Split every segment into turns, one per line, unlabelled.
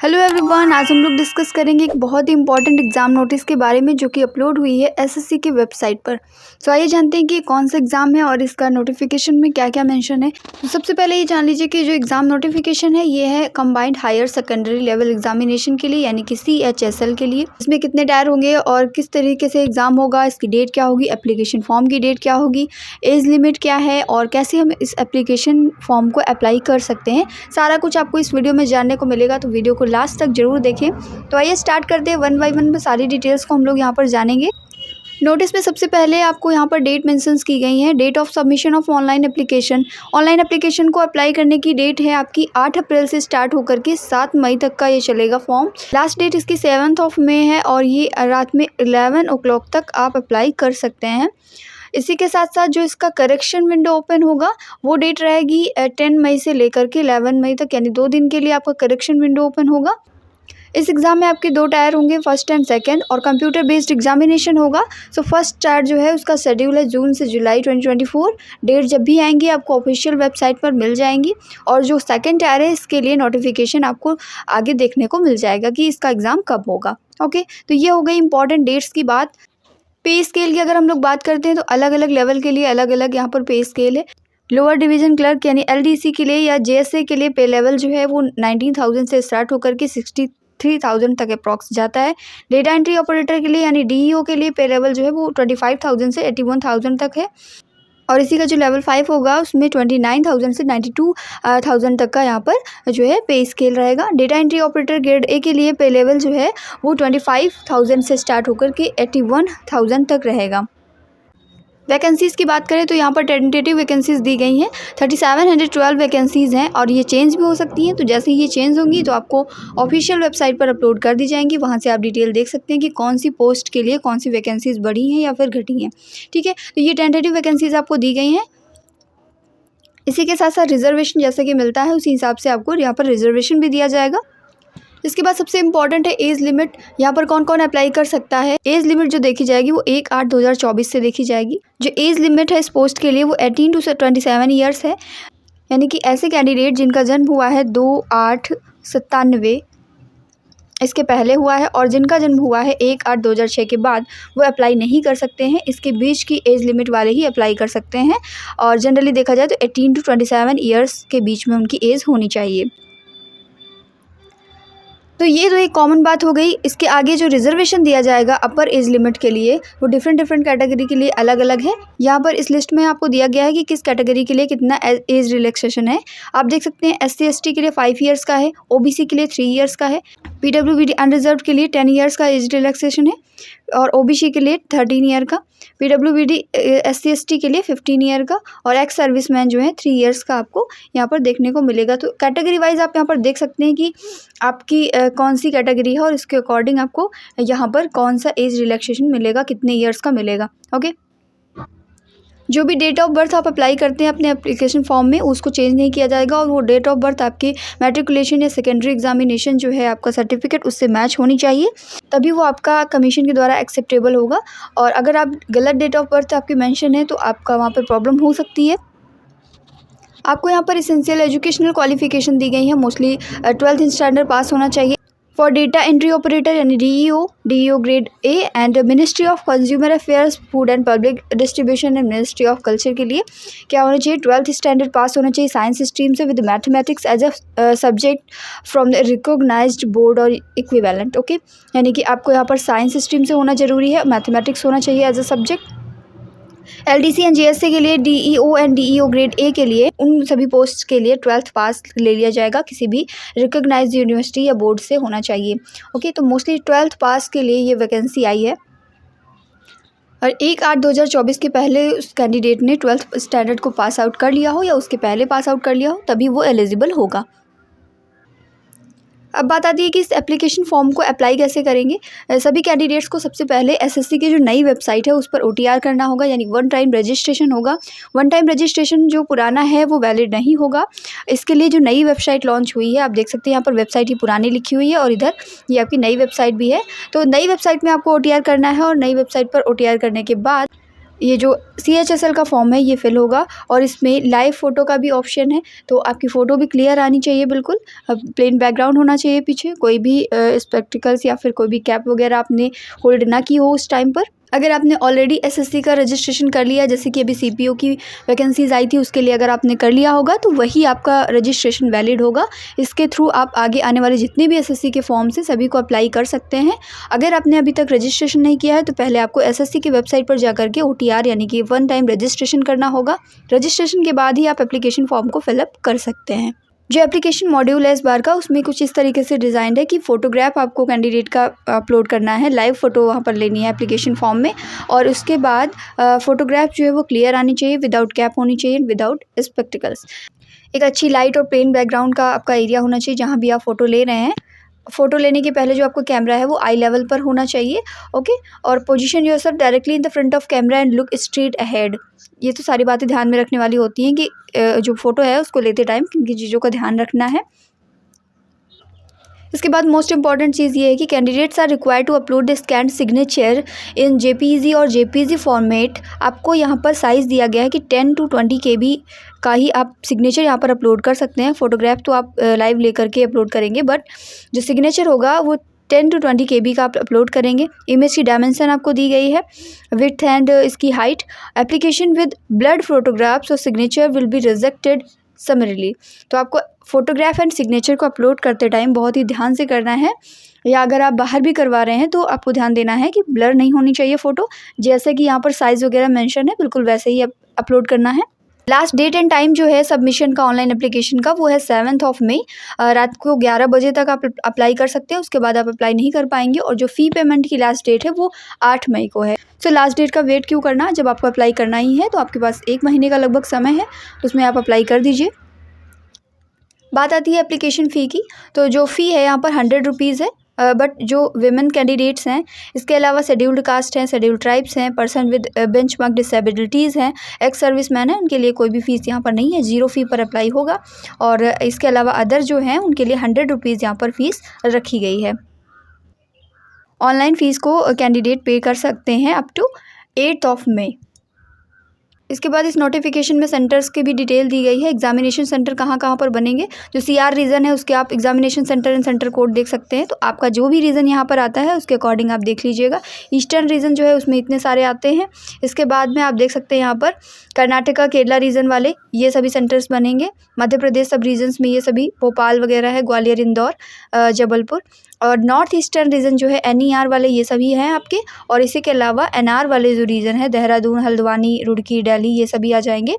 Hello everyone, आज हम लोग डिस्कस करेंगे एक बहुत ही इंपॉर्टेंट एग्जाम नोटिस के बारे में जो कि अपलोड हुई है एसएससी की वेबसाइट पर। तो आइए जानते हैं कि कौन सा एग्ज़ाम है और इसका नोटिफिकेशन में क्या क्या मेंशन है। तो सबसे पहले ये जान लीजिए कि जो एग्ज़ाम नोटिफिकेशन है ये है combined higher secondary level examination के लिए, यानी कि CHSL के लिए। इसमें कितने टायर होंगे और किस तरीके से एग्ज़ाम होगा, इसकी डेट क्या होगी, एप्लीकेशन फॉर्म की डेट क्या होगी, एज लिमिट क्या है और कैसे हम इस एप्लीकेशन फॉर्म को अप्लाई कर सकते हैं, सारा कुछ आपको इस वीडियो में जानने को मिलेगा। तो वीडियो को लास्ट तक जरूर देखें। तो आइए स्टार्ट करते हैं, वन बाय वन में सारी डिटेल्स को हम लोग यहाँ पर जानेंगे। नोटिस में सबसे पहले आपको यहाँ पर डेट मेंशंस की गई है। Date of submission of online application. Online application को अप्लाई करने की डेट है आपकी 8 अप्रैल से स्टार्ट होकर के 7 मई तक का ये चलेगा फॉर्म। लास्ट डेट इसकी 7 मई है और ये रात में 11 o'clock तक आप अप्लाई कर सकते हैं। इसी के साथ साथ जो इसका करेक्शन विंडो ओपन होगा वो डेट रहेगी 10 मई से लेकर के 11 मई तक, यानी 2 दिन के लिए आपका करेक्शन विंडो ओपन होगा। इस एग्ज़ाम में आपके 2 टायर होंगे, फर्स्ट एंड सेकंड, और कंप्यूटर बेस्ड एग्जामिनेशन होगा। सो फर्स्ट टायर जो है उसका शेड्यूल है जून से जुलाई 2024। डेट जब भी आएंगी आपको ऑफिशियल वेबसाइट पर मिल जाएंगी। और जो सेकंड टायर है इसके लिए नोटिफिकेशन आपको आगे देखने को मिल जाएगा कि इसका एग्ज़ाम कब होगा। ओके, तो ये हो गई इंपॉर्टेंट डेट्स की बात। पे स्केल की अगर हम लोग बात करते हैं तो अलग अलग लेवल के लिए अलग अलग यहाँ पर पे स्केल है। लोअर डिवीजन क्लर्क यानी LDC के लिए या JSA के लिए पे लेवल जो है वो 19,000 से स्टार्ट होकर के 63,000 तक अप्रॉक्स जाता है। डेटा एंट्री ऑपरेटर के लिए यानी DEO के लिए पे लेवल जो है वो 25,000 से 81,000 तक है। और इसी का जो लेवल 5 होगा उसमें 29,000 से 92,000 तक का यहाँ पर जो है पे स्केल रहेगा। Data entry operator grade A के लिए पे लेवल जो है वो 25,000 से स्टार्ट होकर के 81,000 तक रहेगा। वैकेंसीज़ की बात करें तो यहाँ पर टेंटेटिव वैकेंसीज़ दी गई हैं। 3712 वैकेंसीज़ हैं और ये चेंज भी हो सकती हैं। तो जैसे ही ये चेंज होंगी तो आपको ऑफिशियल वेबसाइट पर अपलोड कर दी जाएंगी। वहाँ से आप डिटेल देख सकते हैं कि कौन सी पोस्ट के लिए कौन सी वैकेंसीज़ बढ़ी हैं या फिर घटी हैं। ठीक है, तो ये टेंटेटिव वैकेंसीज़ आपको दी गई हैं। इसी के साथ साथ रिजर्वेशन जैसे कि मिलता है उसी हिसाब से आपको यहाँ पर रिजर्वेशन भी दिया जाएगा। इसके बाद सबसे इंपॉर्टेंट है एज लिमिट। यहाँ पर कौन कौन अप्लाई कर सकता है। एज लिमिट जो देखी जाएगी वो 1/8/2024 से देखी जाएगी। जो एज लिमिट है इस पोस्ट के लिए वो 18 to 27 ईयर्स है, यानी कि ऐसे कैंडिडेट जिनका जन्म हुआ है 2/8/97 इसके पहले हुआ है और जिनका जन्म हुआ है 1/8/2006 के बाद वो अप्लाई नहीं कर सकते हैं। इसके बीच की एज लिमिट वाले ही अप्लाई कर सकते हैं और जनरली देखा जाए तो 18 to 27 ईयर्स के बीच में उनकी एज होनी चाहिए। तो ये तो एक कॉमन बात हो गई। इसके आगे जो रिजर्वेशन दिया जाएगा अपर एज लिमिट के लिए वो डिफरेंट कैटेगरी के लिए अलग अलग है। यहाँ पर इस लिस्ट में आपको दिया गया है कि किस कैटेगरी के लिए कितना एज रिलैक्सेशन है। आप देख सकते हैं SC/ST के लिए 5 ईयर्स का है, OBC के लिए 3 ईयर्स का है, PWBD अनरिजर्व के लिए 10 ईयर्स का एज रिलैक्सेशन है और OBC के लिए 13 ईयर का, PWBD SC/ST के लिए 15 ईयर का और एक्स सर्विसमैन जो है 3 ईयर्स का आपको यहाँ पर देखने को मिलेगा। तो कैटेगरी वाइज आप यहाँ पर देख सकते हैं कि आपकी कौन सी कैटेगरी है और इसके अकॉर्डिंग आपको यहाँ पर कौन सा एज रिलैक्सेशन मिलेगा, कितने ईयर्स का मिलेगा। ओके, जो भी डेट ऑफ बर्थ आप अप्लाई करते हैं अपने एप्लीकेशन फॉर्म में उसको चेंज नहीं किया जाएगा और वो डेट ऑफ बर्थ आपकी मैट्रिकुलेशन या सेकेंडरी एग्जामिनेशन जो है आपका सर्टिफिकेट उससे मैच होनी चाहिए, तभी वो आपका कमीशन के द्वारा एक्सेप्टेबल होगा। और अगर आप गलत डेट ऑफ बर्थ आपकी मेंशन है तो आपका वहाँ पर प्रॉब्लम हो सकती है। आपको यहाँ पर एसेंशियल एजुकेशनल क्वालिफिकेशन दी गई है, मोस्टली 12th स्टैंडर्ड पास होना चाहिए। फॉर डेटा एंट्री ऑपरेटर यानी DEO grade A and ministry of consumer affairs, food and public distribution and ministry of culture के लिए क्या होना चाहिए, 12th स्टैंडर्ड पास होना चाहिए साइंस स्ट्रीम से with mathematics as a subject from the recognised board और इक्विवेलेंट। ओके, यानी कि आपको यहाँ पर साइंस स्ट्रीम से होना जरूरी है, मैथमेटिक्स होना चाहिए as a subject. LDC and JSA के लिए DEO and DEO grade A के लिए उन सभी पोस्ट के लिए 12th पास ले लिया जाएगा, किसी भी रिकॉग्नाइज्ड यूनिवर्सिटी या बोर्ड से होना चाहिए। ओके, तो मोस्टली 12th पास के लिए ये वैकेंसी आई है और 1/8/2024 के पहले उस कैंडिडेट ने 12th स्टैंडर्ड को पास आउट कर लिया हो या उसके पहले पास आउट कर लिया हो तभी वो एलिजिबल होगा। अब बात आती है कि इस एप्लीकेशन फॉर्म को अप्लाई कैसे करेंगे। सभी कैंडिडेट्स को सबसे पहले SSC की जो नई वेबसाइट है उस पर OTR करना होगा, यानी 1 टाइम रजिस्ट्रेशन होगा। 1 टाइम रजिस्ट्रेशन जो पुराना है वो वैलिड नहीं होगा। इसके लिए जो नई वेबसाइट लॉन्च हुई है, आप देख सकते हैं यहाँ पर वेबसाइट ही पुरानी लिखी हुई है और इधर ये आपकी नई वेबसाइट भी है। तो नई वेबसाइट में आपको OTR करना है और नई वेबसाइट पर OTR करने के बाद ये जो CHSL का फॉर्म है ये फिल होगा और इसमें लाइव फ़ोटो का भी ऑप्शन है, तो आपकी फ़ोटो भी क्लियर आनी चाहिए बिल्कुल। अब प्लेन बैकग्राउंड होना चाहिए पीछे, कोई भी स्पेक्टिकल्स या फिर कोई भी कैप वगैरह आपने होल्ड ना की हो उस टाइम पर। अगर आपने ऑलरेडी SSC का रजिस्ट्रेशन कर लिया, जैसे कि अभी CPO की वैकेंसीज़ आई थी उसके लिए अगर आपने कर लिया होगा तो वही आपका रजिस्ट्रेशन वैलिड होगा। इसके थ्रू आप आगे आने वाले जितने भी SSC के फॉर्म्स हैं सभी को अप्लाई कर सकते हैं। अगर आपने अभी तक रजिस्ट्रेशन नहीं किया है तो पहले आपको SSC की वेबसाइट पर जाकर के OTR यानी कि वन टाइम रजिस्ट्रेशन करना होगा। रजिस्ट्रेशन के बाद ही आप एप्लीकेशन फॉर्म को फिलअप कर सकते हैं। जो एप्लीकेशन मॉड्यूल है इस बार का उसमें कुछ इस तरीके से डिज़ाइंड है कि फ़ोटोग्राफ आपको कैंडिडेट का अपलोड करना है, लाइव फ़ोटो वहाँ पर लेनी है एप्लीकेशन फॉर्म में, और उसके बाद फ़ोटोग्राफ जो है वो क्लियर आनी चाहिए, विदाउट कैप होनी चाहिए, विदाउट स्पेक्टिकल्स। एक अच्छी लाइट और प्लेन बैकग्राउंड का आपका एरिया होना चाहिए जहाँ भी आप फ़ोटो ले रहे हैं। फ़ोटो लेने के पहले जो आपका कैमरा है वो आई लेवल पर होना चाहिए, ओके। और position yourself directly in the front of camera and look straight ahead. ये तो सारी बातें ध्यान में रखने वाली होती हैं कि जो फ़ोटो है उसको लेते टाइम किन किन चीज़ों का ध्यान रखना है। इसके बाद मोस्ट इंपॉर्टेंट चीज़ ये है कि candidates are required to upload the scanned signature in JPEG और JPG फॉर्मेट। आपको यहाँ पर साइज़ दिया गया है कि 10 to 20 KB का ही आप सिग्नेचर यहाँ पर अपलोड कर सकते हैं। फ़ोटोग्राफ तो आप लाइव लेकर के अपलोड करेंगे, बट जो सिग्नेचर होगा वो 10 to 20 KB का आप अपलोड करेंगे। इमेज की डायमेंशन आपको दी गई है, विड्थ एंड इसकी height. Application with blood photographs और सिग्नेचर विल बी रिजेक्टेड समरली। तो आपको फ़ोटोग्राफ एंड सिग्नेचर को अपलोड करते टाइम बहुत ही ध्यान से करना है, या अगर आप बाहर भी करवा रहे हैं तो आपको ध्यान देना है कि ब्लर नहीं होनी चाहिए फ़ोटो। जैसे कि यहाँ पर साइज़ वगैरह मेंशन है बिल्कुल वैसे ही अपलोड करना है। लास्ट डेट एंड टाइम जो है सबमिशन का ऑनलाइन एप्लीकेशन का वो है 7 मई। रात को 11 बजे तक आप अप्लाई कर सकते हैं, उसके बाद आप अप्लाई नहीं कर पाएंगे। और जो फ़ी पेमेंट की लास्ट डेट है वो 8 मई को है। तो लास्ट डेट का वेट क्यों करना, जब आपको अप्लाई करना ही है तो आपके पास 1 महीने का लगभग समय है, उसमें आप अप्लाई कर दीजिए। बात आती है एप्लीकेशन फ़ी की, तो जो फ़ी है यहाँ पर 100 रुपीज़ है। बट जो विमेन कैंडिडेट्स हैं, इसके अलावा शेड्यूल्ड कास्ट हैं, शेड्यूल्ड ट्राइब्स हैं, पर्सन विद बेंचमार्क डिसेबिलिटीज़ हैं, एक्स सर्विसमैन हैं, उनके लिए कोई भी फ़ीस यहाँ पर नहीं है, 0 फ़ी पर अप्लाई होगा। और इसके अलावा अदर जो हैं उनके लिए 100 रुपीज़ यहाँ पर फ़ीस रखी गई है। ऑनलाइन फ़ीस को कैंडिडेट पे कर सकते हैं अप टू 8 मई। इसके बाद इस नोटिफिकेशन में सेंटर्स की भी डिटेल दी गई है। एग्जामिनेशन सेंटर कहाँ कहाँ पर बनेंगे, जो CR रीजन है उसके आप examination centre and centre code देख सकते हैं। तो आपका जो भी रीजन यहाँ पर आता है उसके अकॉर्डिंग आप देख लीजिएगा। ईस्टर्न रीजन जो है उसमें इतने सारे आते हैं। इसके बाद में आप देख सकते हैं यहाँ पर कर्नाटका केरला रीजन वाले ये सभी सेंटर्स बनेंगे। मध्य प्रदेश सब रीजन्स में ये सभी भोपाल वगैरह है, ग्वालियर, इंदौर, जबलपुर। और नॉर्थ ईस्टर्न रीजन जो है NER वाले ये सभी हैं आपके। और इसी के अलावा NR वाले जो रीजन है देहरादून, हल्द्वानी, रुड़की, दिल्ली ये सभी आ जाएंगे।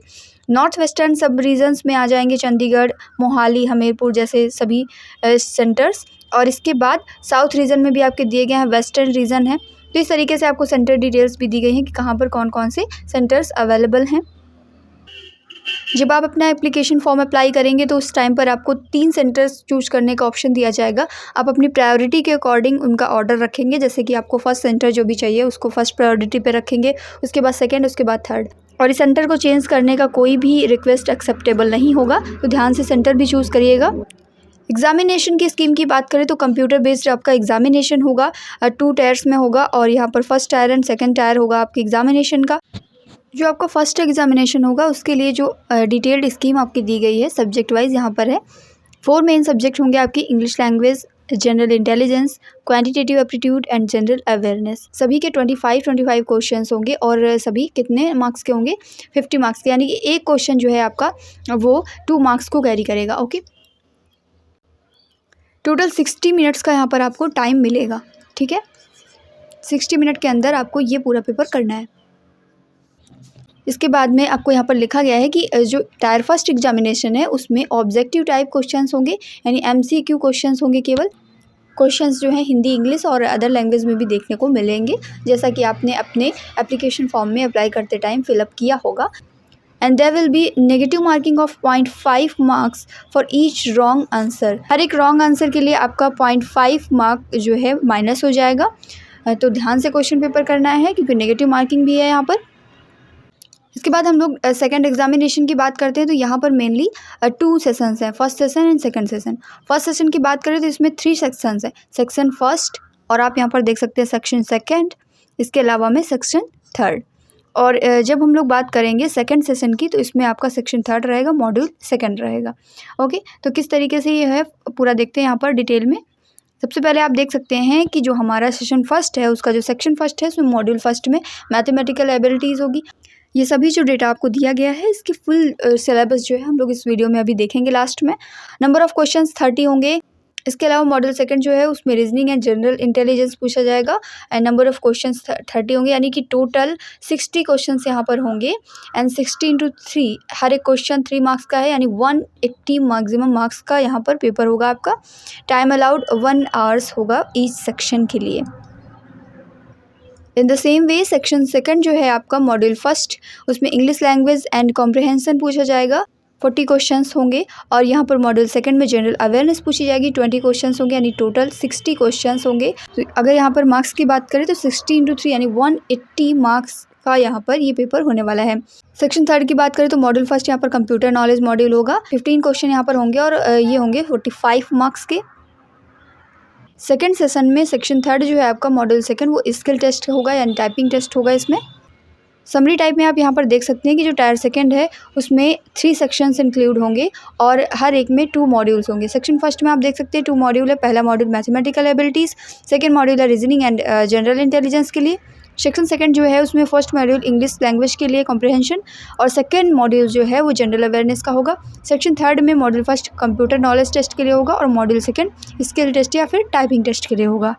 नॉर्थ वेस्टर्न सब रीजन्स में आ जाएंगे चंडीगढ़, मोहाली, हमीरपुर जैसे सभी सेंटर्स। और इसके बाद साउथ रीजन में भी आपके दिए गए हैं, वेस्टर्न रीजन है। तो इस तरीके से आपको सेंटर डिटेल्स भी दी गई हैं कि कहाँ पर कौन कौन से सेंटर्स अवेलेबल हैं। जब आप अपना एप्लीकेशन फॉर्म अप्लाई करेंगे तो उस टाइम पर आपको 3 सेंटर्स चूज करने का ऑप्शन दिया जाएगा। आप अपनी प्रायोरिटी के अकॉर्डिंग उनका ऑर्डर रखेंगे, जैसे कि आपको फर्स्ट सेंटर जो भी चाहिए उसको फर्स्ट प्रायोरिटी पे रखेंगे, उसके बाद सेकंड, उसके बाद थर्ड। और इस सेंटर को चेंज करने का कोई भी रिक्वेस्ट एक्सेप्टेबल नहीं होगा, तो ध्यान से सेंटर भी चूज़ करिएगा। एग्जामिनेशन की स्कीम की बात करें तो कंप्यूटर बेस्ड आपका एग्जामिनेशन होगा, 2 टायर्स में होगा। और यहाँ पर first tier and second tier होगा आपके एग्जामिनेशन का। जो आपका फर्स्ट एग्जामिनेशन होगा उसके लिए जो डिटेल्ड स्कीम आपकी दी गई है सब्जेक्ट वाइज यहाँ पर है। 4 मेन सब्जेक्ट होंगे आपकी, English language, general intelligence, quantitative aptitude and general awareness. सभी के 25 क्वेश्चंस होंगे। और सभी कितने मार्क्स के होंगे, 50 मार्क्स के, यानी कि एक क्वेश्चन जो है आपका वो 2 मार्क्स को कैरी करेगा, ओके। टोटल 60 मिनट्स का यहाँ पर आपको टाइम मिलेगा, ठीक है। 60 मिनट के अंदर आपको ये पूरा पेपर करना है। इसके बाद में आपको यहाँ पर लिखा गया है कि जो टायर फर्स्ट एग्जामिनेशन है उसमें ऑब्जेक्टिव टाइप क्वेश्चंस होंगे, यानी MCQ क्वेश्चंस होंगे। केवल क्वेश्चंस जो हैं हिंदी, इंग्लिश और अदर लैंग्वेज में भी देखने को मिलेंगे, जैसा कि आपने अपने एप्लीकेशन फॉर्म में अप्लाई करते टाइम फिलअप किया होगा। And there will be negative marking of 0.5 marks for each wrong answer. हर एक रॉन्ग आंसर के लिए आपका 0.5 मार्क जो है माइनस हो जाएगा। तो ध्यान से क्वेश्चन पेपर करना है क्योंकि नेगेटिव मार्किंग भी है यहाँ पर। इसके बाद हम लोग सेकंड एग्जामिनेशन की बात करते हैं, तो यहाँ पर मेनली 2 सेशंस हैं, first session and second session. First session की बात करें तो इसमें 3 सेक्शंस हैं, सेक्शन फर्स्ट और आप यहाँ पर देख सकते हैं सेक्शन सेकंड, इसके अलावा में सेक्शन थर्ड। और जब हम लोग बात करेंगे सेकंड सेशन की, तो इसमें आपका सेक्शन 3 रहेगा, मॉड्यूल 2 रहेगा। ओके, तो किस तरीके से ये है पूरा देखते हैं यहाँ पर डिटेल में। सबसे पहले आप देख सकते हैं कि जो हमारा सेशन 1 है, उसका जो सेक्शन 1 है, उसमें मॉड्यूल 1 में मैथमेटिकल एबिलिटीज़ होगी। ये सभी जो डेटा आपको दिया गया है, इसकी फुल सिलेबस जो है हम लोग इस वीडियो में अभी देखेंगे लास्ट में। नंबर ऑफ़ क्वेश्चंस 30 होंगे। इसके अलावा मॉड्यूल 2 जो है उसमें रीजनिंग एंड जनरल इंटेलिजेंस पूछा जाएगा एंड नंबर ऑफ़ क्वेश्चंस 30 होंगे, यानी कि टोटल 60 क्वेश्चंस यहाँ पर होंगे एंड 60 × 3, हर एक क्वेश्चन 3 मार्क्स का है, यानी 180 मैक्सिमम मार्क्स का यहाँ पर पेपर होगा आपका। टाइम अलाउड 1 आवर्स होगा ईच सेक्शन के लिए। In the same way section 2 जो है आपका मॉड्यूल 1, उसमें इंग्लिश लैंग्वेज एंड कॉम्प्रिहेंशन पूछा जाएगा, 40 क्वेश्चंस होंगे। और यहाँ पर मॉड्यूल 2 में जनरल अवेयरनेस पूछी जाएगी, 20 क्वेश्चंस होंगे, यानी टोटल 60 क्वेश्चंस होंगे। तो अगर यहाँ पर मार्क्स की बात करें तो 60 × 3 यानी 180 मार्क्स का यहाँ पर ये पेपर होने वाला है। सेक्शन 3 की बात करें तो मॉड्यूल 1 यहाँ पर कंप्यूटर नॉलेज मॉड्यूल होगा, 15 क्वेश्चन यहाँ पर होंगे और ये होंगे 45 मार्क्स के। सेकेंड सेशन में सेक्शन 3 जो है आपका मॉड्यूल 2, वो स्किल टेस्ट होगा, यानी टाइपिंग टेस्ट होगा। इसमें समरी टाइप में आप यहाँ पर देख सकते हैं कि जो टायर 2 है उसमें 3 सेक्शंस इंक्लूड होंगे और हर एक में 2 मॉड्यूल्स होंगे। सेक्शन 1 में आप देख सकते हैं 2 मॉड्यूल है। पहला module mathematical abilities, second module है रीजनिंग एंड जनरल इंटेलिजेंस के लिए। सेक्शन 2 जो है उसमें फर्स्ट मॉड्यूल इंग्लिश लैंग्वेज के लिए कॉम्प्रिहेंशन और सेकंड मॉड्यूल जो है वो जनरल अवेयरनेस का होगा। सेक्शन 3 में मॉड्यूल 1 कंप्यूटर नॉलेज टेस्ट के लिए होगा और मॉड्यूल 2 स्किल टेस्ट या फिर टाइपिंग टेस्ट के लिए होगा।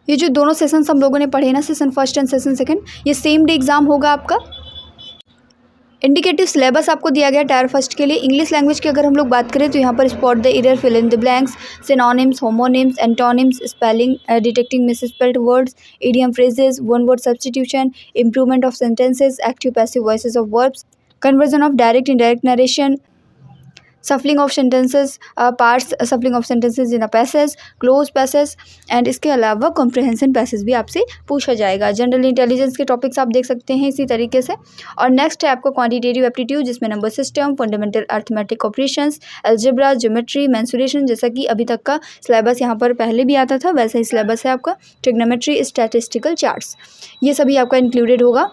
ये जो दोनों सेशंस हम लोगों ने पढ़े ना, सेशन 1 एंड सेशन 2, ये सेम डे एग्जाम होगा आपका। इंडिकेटिव सिलेबस आपको दिया गया टायर 1 के लिए। इंग्लिश लैंग्वेज की अगर हम लोग बात करें तो यहाँ पर spot the error, fill in the blanks, synonyms, homonyms, antonyms, spelling, detecting misspelled words, idiom phrases, one word substitution, improvement of sentences, active passive voices of verbs, conversion of direct indirect narration, shuffling of sentences, parts shuffling of sentences in a passage, cloze passage and इसके अलावा comprehension passage भी आपसे पूछा जाएगा। General intelligence के topics आप देख सकते हैं इसी तरीके से। और नेक्स्ट है आपका क्वांटिटेटिव एप्टीट्यूड, जिसमें number system, fundamental arithmetic operations, algebra, geometry, mensuration, जैसा कि अभी तक का सिलेबस यहाँ पर पहले भी आता था वैसा ही सिलेबस है आपका। ट्रिग्नोमेट्री, स्टैटिस्टिकल चार्ट्स, ये सभी आपका इंक्लूडेड होगा।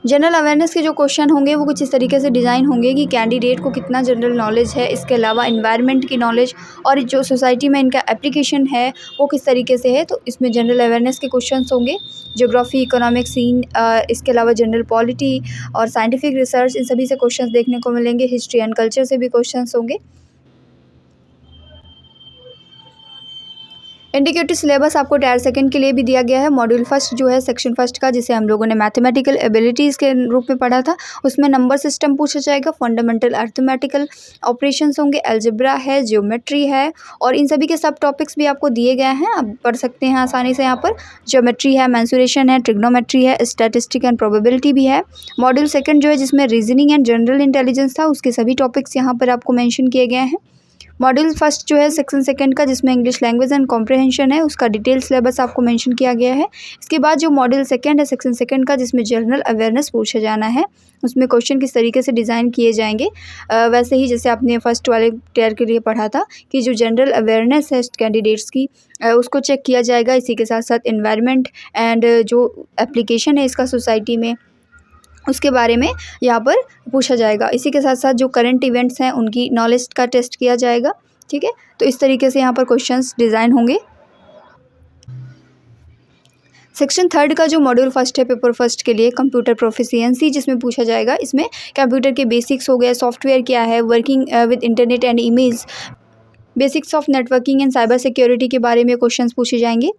जनरल अवेयरनेस के जो क्वेश्चन होंगे वो कुछ इस तरीके से डिज़ाइन होंगे कि कैंडिडेट को कितना जनरल नॉलेज है, इसके अलावा एनवायरनमेंट की नॉलेज और जो सोसाइटी में इनका एप्लीकेशन है वो किस तरीके से है। तो इसमें जनरल अवेयरनेस के क्वेश्चंस होंगे, ज्योग्राफी, इकोनॉमिक सीन, इसके अलावा जनरल पॉलिटी और साइंटिफिक रिसर्च, इन सभी से क्वेश्चंस देखने को मिलेंगे। हिस्ट्री एंड कल्चर से भी क्वेश्चंस होंगे। इंडिकेटिव सिलेबस आपको टायर 2 के लिए भी दिया गया है। मॉड्यूल 1 जो है सेक्शन 1 का, जिसे हम लोगों ने मैथमेटिकल एबिलिटीज़ के रूप में पढ़ा था, उसमें नंबर सिस्टम पूछा जाएगा, फंडामेंटल अर्थमेटिकल ऑपरेशंस होंगे, अलजेब्रा है, ज्योमेट्री है और इन सभी के सब टॉपिक्स भी आपको दिए गए हैं, आप पढ़ सकते हैं आसानी से। यहाँ पर ज्योमेट्री है, मेंसुरेशन है, ट्रिग्नोमेट्री है, स्टैटिस्टिक एंड प्रोबेबिलिटी भी है। मॉड्यूल 2 जो है जिसमें रीजनिंग एंड जनरल इंटेलिजेंस था, उसके सभी टॉपिक्स यहाँ पर आपको मैंशन किए गए हैं। मॉड्यूल 1 जो है सेक्शन 2 का, जिसमें इंग्लिश लैंग्वेज एंड कॉम्प्रिहेंशन है, उसका डिटेल सिलेबस आपको मेंशन किया गया है। इसके बाद जो मॉड्यूल 2 है सेक्शन 2 का, जिसमें जनरल अवेयरनेस पूछा जाना है, उसमें क्वेश्चन किस तरीके से डिज़ाइन किए जाएंगे, वैसे ही जैसे आपने फर्स्ट वाले टायर के लिए पढ़ा था कि जो जनरल अवेयरनेस है कैंडिडेट्स की, उसको चेक किया जाएगा। इसी के साथ साथ एनवायरनमेंट एंड जो एप्लीकेशन है इसका सोसाइटी में, उसके बारे में यहाँ पर पूछा जाएगा। इसी के साथ साथ जो करंट इवेंट्स हैं उनकी नॉलेज का टेस्ट किया जाएगा। ठीक है, तो इस तरीके से यहाँ पर क्वेश्चंस डिज़ाइन होंगे। सेक्शन 3 का जो मॉड्यूल 1 है पेपर 1 के लिए, कंप्यूटर प्रोफिशिएंसी, जिसमें पूछा जाएगा, इसमें कंप्यूटर के बेसिक्स हो गए, सॉफ्टवेयर क्या है, working with internet and emails, basics of networking and cyber security के बारे में क्वेश्चंस पूछे जाएंगे।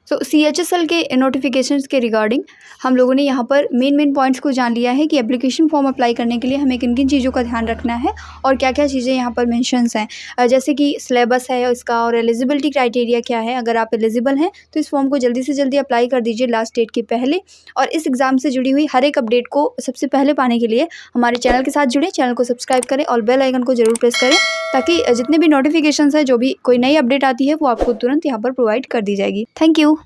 सो CHSL के नोटिफिकेशंस के रिगार्डिंग हम लोगों ने यहाँ पर मेन पॉइंट्स को जान लिया है कि एप्लीकेशन फॉर्म अप्लाई करने के लिए हमें किन किन चीज़ों का ध्यान रखना है और क्या क्या चीज़ें यहाँ पर मेंशंस हैं, जैसे कि सिलेबस है इसका और एलिजिबिलिटी क्राइटेरिया क्या है। अगर आप एलिजिबल हैं तो इस फॉर्म को जल्दी से जल्दी अप्लाई कर दीजिए लास्ट डेट के पहले। और इस एग्ज़ाम से जुड़ी हुई हर एक अपडेट को सबसे पहले पाने के लिए हमारे चैनल के साथ जुड़े, चैनल को सब्सक्राइब करें और बेल आइकन को जरूर प्रेस करें, ताकि जितने भी नोटिफिकेशन है, जो भी कोई नई अपडेट आती है, वो आपको तुरंत यहाँ पर प्रोवाइड कर दी जाएगी। Thank you.